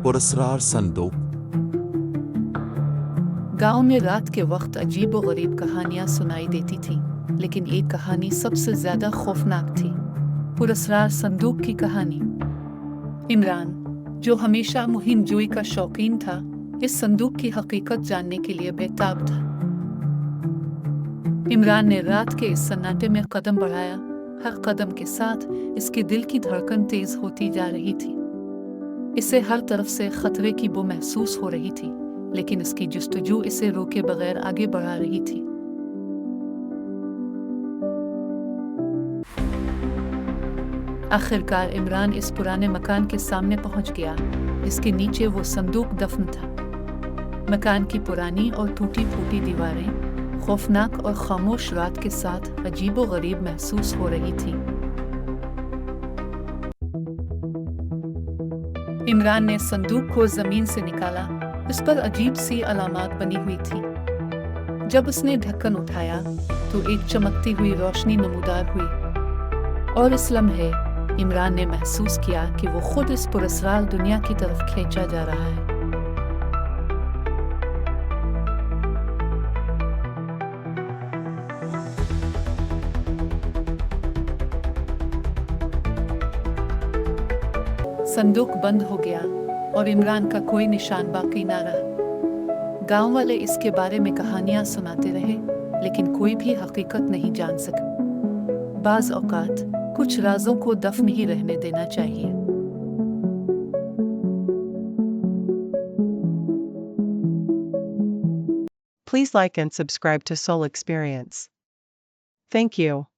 पुरस्कार संदूक। गांव में रात के वक्त अजीब व गरीब कहानियां सुनाई देती थी, लेकिन एक कहानी सबसे ज्यादा खौफनाक थी। पुरस्कार संदूक की कहानी। इमरान, जो हमेशा मुहिम जोई का शौकीन था, इस संदूक की हकीकत जानने के लिए बेताब था। इमरान ने रात के इस सन्नाटे में कदम बढ़ाया। हर कदम के साथ इसके दिल की धड़कन तेज होती जा रही थी। इसे हर तरफ से खतरे की बू महसूस हो रही थी, लेकिन इसकी जुस्तजू इसे रोके बगैर आगे बढ़ा रही थी। आखिरकार इमरान इस पुराने मकान के सामने पहुंच गया, जिसके नीचे वो संदूक दफन था। मकान की पुरानी और टूटी फूटी दीवारें खौफनाक और खामोश रात के साथ अजीबो-गरीब महसूस हो रही थी। इमरान ने संदूक को जमीन से निकाला। इस पर अजीब सी अलामात बनी हुई थी। जब उसने ढक्कन उठाया तो एक चमकती हुई रोशनी नमूदार हुई, और इस लम्हे इमरान ने महसूस किया कि वो खुद इस पुरस्कार दुनिया की तरफ खींचा जा रहा है। संदूक बंद हो गया और इमरान का कोई निशान बाकी ना रहा। गांव वाले इसके बारे में कहानियां सुनाते रहे, लेकिन कोई भी हकीकत नहीं जान सका। बाज़ औक़ात कुछ राज़ों को दफ़न ही रहने देना चाहिए। Please like and subscribe to Soul Experience. Thank you.